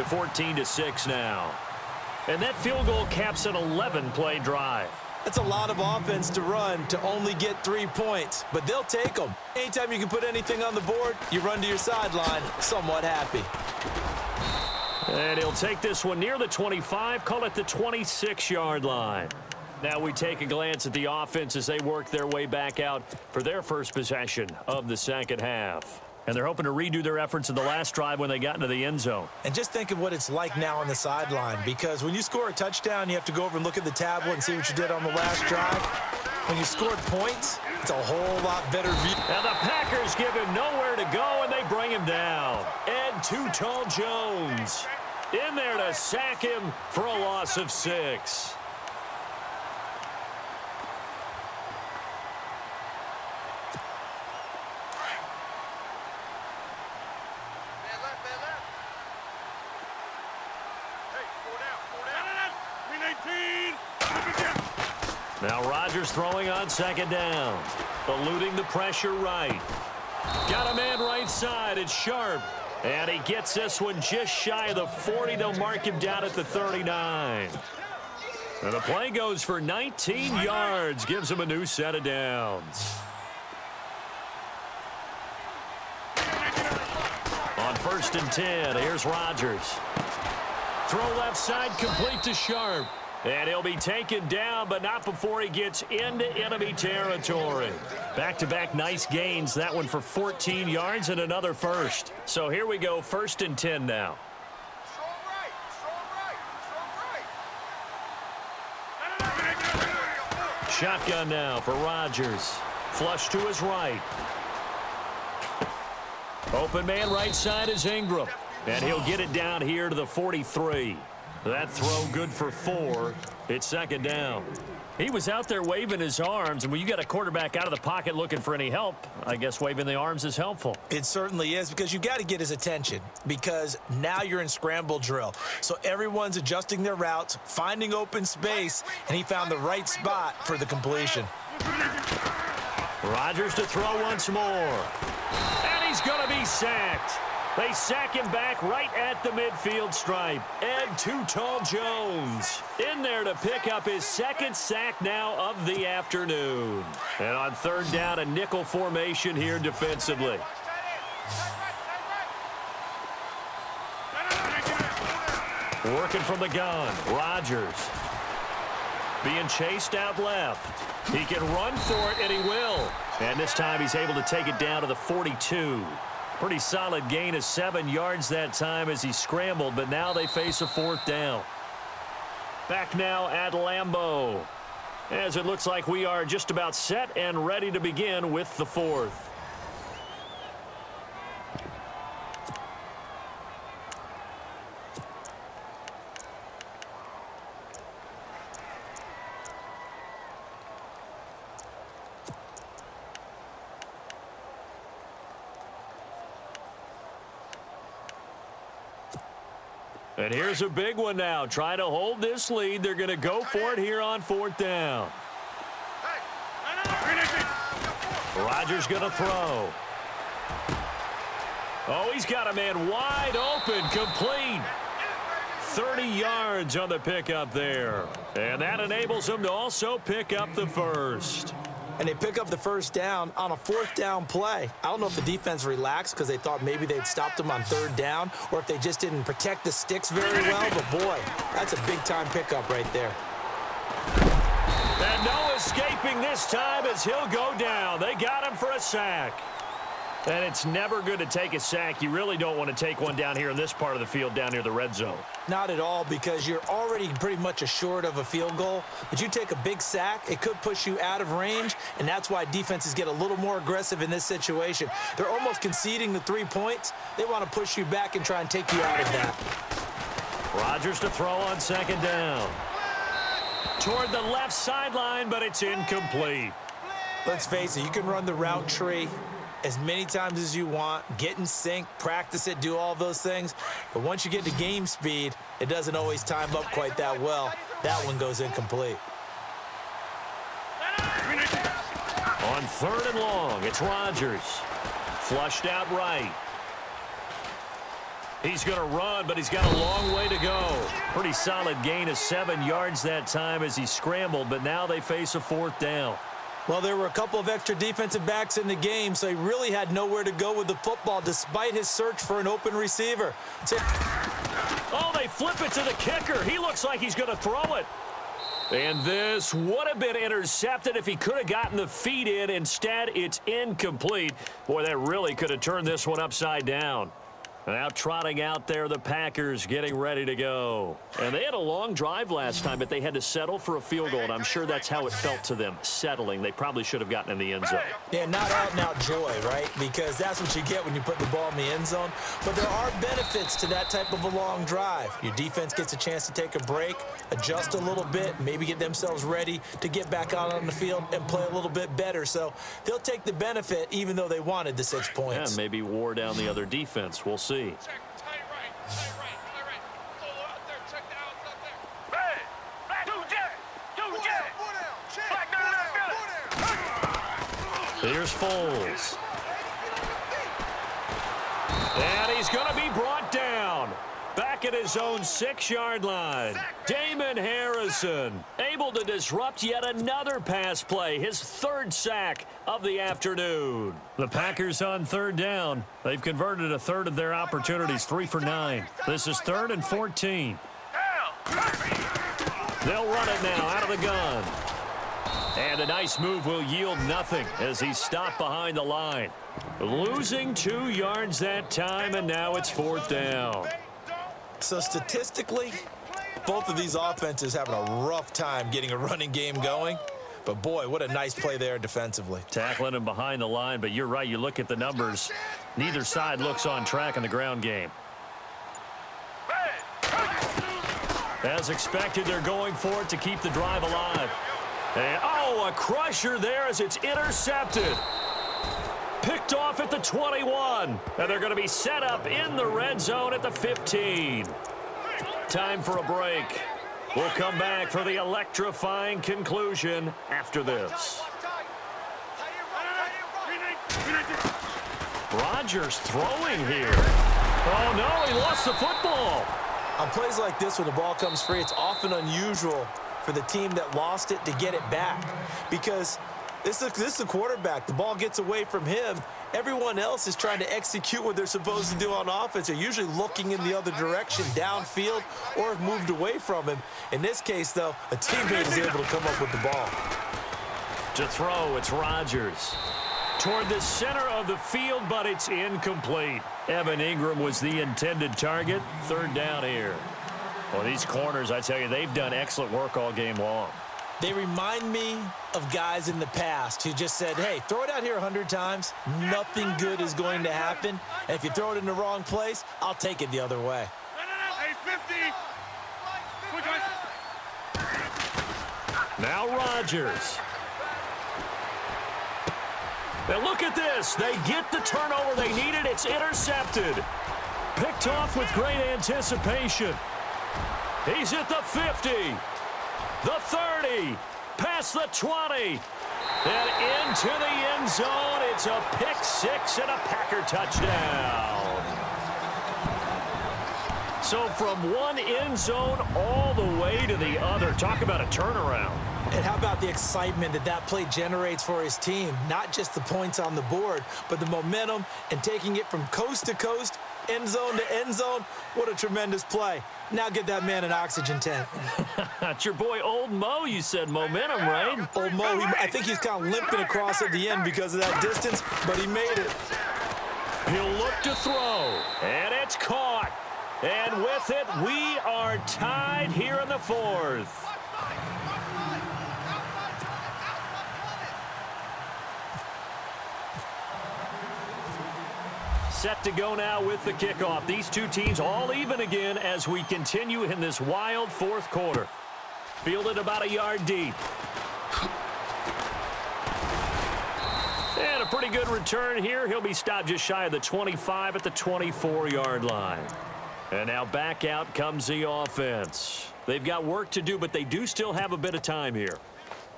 to 14-6 now. And that field goal caps an 11-play drive. That's a lot of offense to run to only get 3 points, but they'll take them. Anytime you can put anything on the board, you run to your sideline somewhat happy. And he'll take this one near the 25, call it the 26-yard line. Now we take a glance at the offense as they work their way back out for their first possession of the second half. And they're hoping to redo their efforts in the last drive when they got into the end zone. And just think of what it's like now on the sideline, because when you score a touchdown, you have to go over and look at the tablet and see what you did on the last drive. When you scored points, it's a whole lot better view. And the Packers give him nowhere to go, and they bring him down. Ed Too Tall Jones in there to sack him for a loss of 6. Now Rodgers throwing on second down. Eluding the pressure right. Got a man right side. It's Sharp. And he gets this one just shy of the 40. They'll mark him down at the 39. And the play goes for 19 yards. Gives him a new set of downs. On 1st and 10, here's Rodgers. Throw left side, complete to Sharp. And he'll be taken down, but not before he gets into enemy territory. Back-to-back nice gains. That one for 14 yards and another first. So here we go, 1st and 10 now. Shotgun now for Rodgers. Flush to his right. Open man right side is Ingram. And he'll get it down here to the 43. That throw good for 4. It's second down. He was out there waving his arms, and when you got a quarterback out of the pocket looking for any help, I guess waving the arms is helpful. It certainly is, because you've got to get his attention, because now you're in scramble drill. So everyone's adjusting their routes, finding open space, and he found the right spot for the completion. Rodgers to throw once more. And he's going to be sacked. They sack him back right at the midfield stripe. Ed Too Tall Jones in there to pick up his second sack now of the afternoon. And on 3rd down, a nickel formation here defensively. Working from the gun, Rodgers. Being chased out left. He can run for it, and he will. And this time he's able to take it down to the 42. Pretty solid gain of 7 yards that time as he scrambled, but now they face a 4th down. Back now at Lambeau, as it looks like we are just about set and ready to begin with the 4th. And here's a big one now. Trying to hold this lead. They're going to go for it here on 4th down. Rodgers going to throw. Oh, he's got a man wide open, complete. 30 yards on the pickup there. And that enables him to also pick up the first. And they pick up the first down on a 4th down play. I don't know if the defense relaxed because they thought maybe they'd stopped them on 3rd down, or if they just didn't protect the sticks very well. But, boy, that's a big-time pickup right there. And no escaping this time as he'll go down. They got him for a sack. And it's never good to take a sack. You really don't want to take one down here in this part of the field down near the red zone. Not at all, because you're already pretty much assured of a field goal. But you take a big sack, it could push you out of range, and that's why defenses get a little more aggressive in this situation. They're almost conceding the 3 points. They want to push you back and try and take you out of that. Rodgers to throw on 2nd down. Toward the left sideline, but it's incomplete. Let's face it, you can run the route tree as many times as you want, get in sync, practice it, do all those things. But once you get to game speed, it doesn't always time up quite that well. That one goes incomplete. On 3rd and long, it's Rodgers. Flushed out right. He's going to run, but he's got a long way to go. Pretty solid gain of 7 yards that time as he scrambled, but now they face a 4th down. Well, there were a couple of extra defensive backs in the game, so he really had nowhere to go with the football despite his search for an open receiver. Oh, they flip it to the kicker. He looks like he's going to throw it. And this would have been intercepted if he could have gotten the feet in. Instead, it's incomplete. Boy, that really could have turned this one upside down. Now trotting out there, the Packers getting ready to go. And they had a long drive last time, but they had to settle for a field goal, and I'm sure that's how it felt to them, settling. They probably should have gotten in the end zone. Yeah, not out-and-out joy, right? Because that's what you get when you put the ball in the end zone. But there are benefits to that type of a long drive. Your defense gets a chance to take a break, adjust a little bit, maybe get themselves ready to get back out on the field and play a little bit better. So they'll take the benefit even though they wanted the 6 points. Yeah, maybe wore down the other defense. We'll see. Check, tight right, tight right, tight right. Solo out there, check the outs out there. Hey, back, do jet, check. Here's Foles. And he's going to be brought down. Back at his own 6-yard line. Damon Harrison able to disrupt yet another pass play. His 3rd sack of the afternoon. The Packers on 3rd down. They've converted a 1/3 of their opportunities, 3 for 9. This is 3rd and 14. They'll run it now out of the gun. And a nice move will yield nothing as he's stopped behind the line. Losing 2 yards that time, and now it's 4th down. So statistically, both of these offenses having a rough time getting a running game going. But, boy, what a nice play there defensively. Tackling him behind the line, but you're right. You look at the numbers. Neither side looks on track in the ground game. As expected, they're going for it to keep the drive alive. And, oh, a crusher there as it's intercepted. Picked off at the 21. And they're going to be set up in the red zone at the 15. Time for a break. We'll come back for the electrifying conclusion after this. Rodgers throwing here. Oh, no, he lost the football. On plays like this, when the ball comes free, it's often unusual for the team that lost it to get it back. Because this is a quarterback. The ball gets away from him. Everyone else is trying to execute what they're supposed to do on offense. They're usually looking in the other direction, downfield, or have moved away from him. In this case, though, a teammate is able to come up with the ball. To throw, it's Rodgers. Toward the center of the field, but it's incomplete. Evan Ingram was the intended target. 3rd down here. Well, these corners, I tell you, they've done excellent work all game long. They remind me of guys in the past who just said, hey, throw it out here 100 times. Nothing good is going to happen. And if you throw it in the wrong place, I'll take it the other way. Hey, 50. Now Rodgers. Now look at this. They get the turnover they needed. It's intercepted. Picked off with great anticipation. He's at the 50. The 30, past the 20, and into the end zone. It's a pick 6 and a Packer touchdown. So from one end zone all the way to the other. Talk about a turnaround. And how about the excitement that play generates for his team? Not just the points on the board, but the momentum and taking it from coast to coast, end zone to end zone. What a tremendous play. Now get that man an oxygen tent. It's your boy Old Mo, you said. Momentum, right? Old Mo, I think he's kind of limping across at the end because of that distance, but he made it. He'll look to throw, and it's caught. And with it, we are tied here in the 4th. Set to go now with the kickoff. These two teams all even again as we continue in this wild 4th quarter. Fielded about a yard deep. And a pretty good return here. He'll be stopped just shy of the 25 at the 24-yard line. And now back out comes the offense. They've got work to do, but they do still have a bit of time here.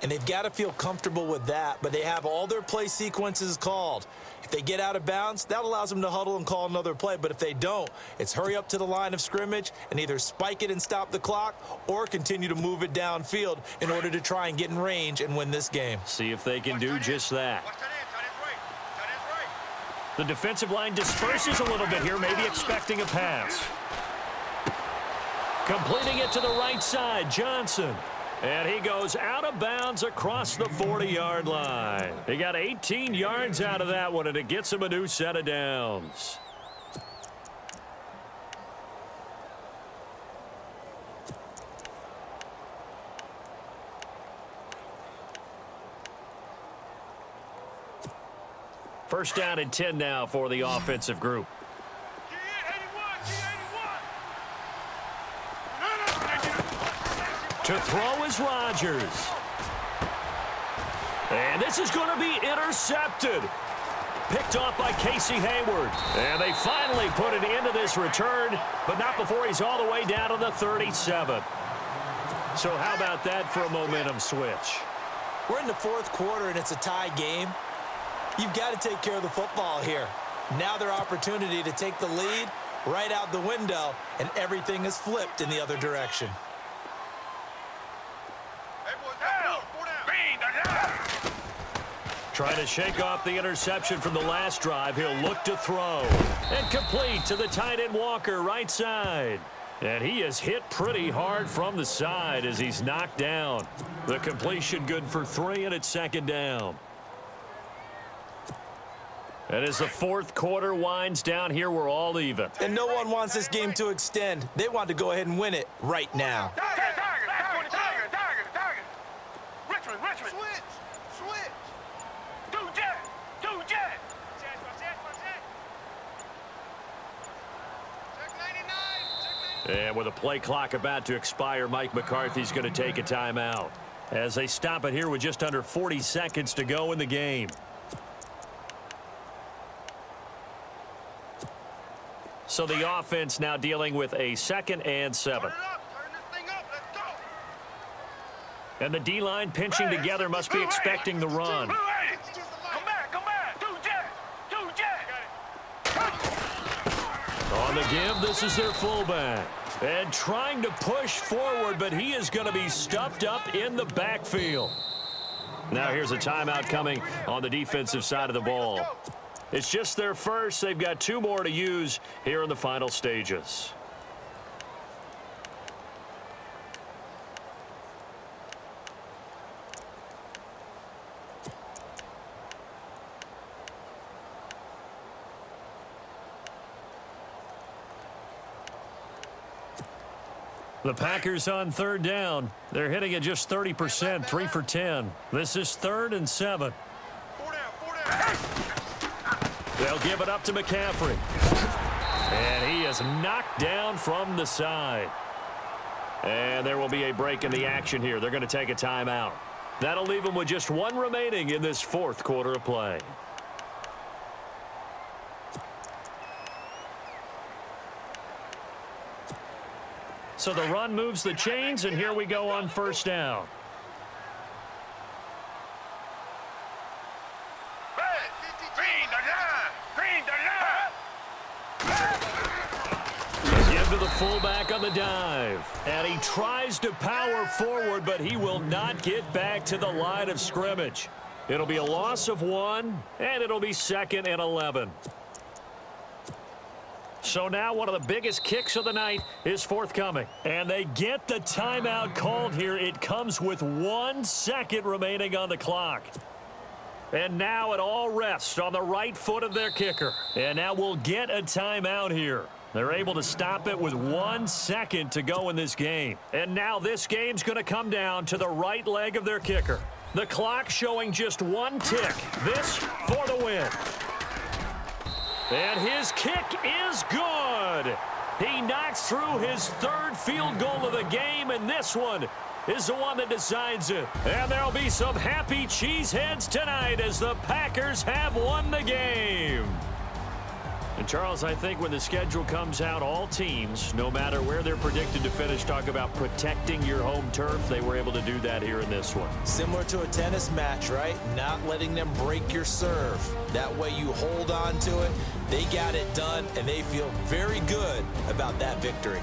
And they've got to feel comfortable with that, but they have all their play sequences called. If they get out of bounds, that allows them to huddle and call another play. But if they don't, it's hurry up to the line of scrimmage and either spike it and stop the clock or continue to move it downfield in order to try and get in range and win this game. See if they can do just that. The defensive line disperses a little bit here, maybe expecting a pass. Completing it to the right side, Johnson. And he goes out of bounds across the 40-yard line. He got 18 yards out of that one, and it gets him a new set of downs. First down and 10 now for the offensive group. To throw is Rodgers. And this is going to be intercepted. Picked off by Casey Hayward. And they finally put an end to this return, but not before he's all the way down to the 37. So how about that for a momentum switch? We're in the fourth quarter, and it's a tie game. You've got to take care of the football here. Now their opportunity to take the lead right out the window, and everything is flipped in the other direction. Trying to shake off the interception from the last drive. He'll look to throw. And complete to the tight end Walker, right side. And he is hit pretty hard from the side as he's knocked down. The completion good for 3, and it's second down. And as the fourth quarter winds down here, we're all even. And no one wants this game to extend. They want to go ahead and win it right now. And with a play clock about to expire, Mike McCarthy's going to take a timeout as they stop it here with just under 40 seconds to go in the game. So the offense now dealing with a 2nd and 7. And the D-line pinching together must be expecting the run. On the give, this is their fullback. And trying to push forward, but he is going to be stuffed up in the backfield. Now here's a timeout coming on the defensive side of the ball. It's just their first. They've got 2 more to use here in the final stages. The Packers on 3rd down. They're hitting at just 30%, 3 for 10. This is 3rd and 7. They'll give it up to McCaffrey. And he is knocked down from the side. And there will be a break in the action here. They're going to take a timeout. That'll leave them with just 1 remaining in this 4th quarter of play. So the run moves the chains, and here we go on 1st down. Give to the fullback on the dive. And he tries to power forward, but he will not get back to the line of scrimmage. It'll be a loss of 1, and it'll be 2nd and 11. So now one of the biggest kicks of the night is forthcoming. And they get the timeout called here. It comes with 1 second remaining on the clock. And now it all rests on the right foot of their kicker. And now we'll get a timeout here. They're able to stop it with 1 second to go in this game. And now this game's going to come down to the right leg of their kicker. The clock showing just 1 tick. This for the win. And his kick is good. He knocks through his 3rd field goal of the game, and this one is the one that decides it. And there'll be some happy cheeseheads tonight as the Packers have won the game. And Charles, I think when the schedule comes out, all teams, no matter where they're predicted to finish, talk about protecting your home turf. They were able to do that here in this one. Similar to a tennis match, right? Not letting them break your serve. That way you hold on to it. They got it done, and they feel very good about that victory.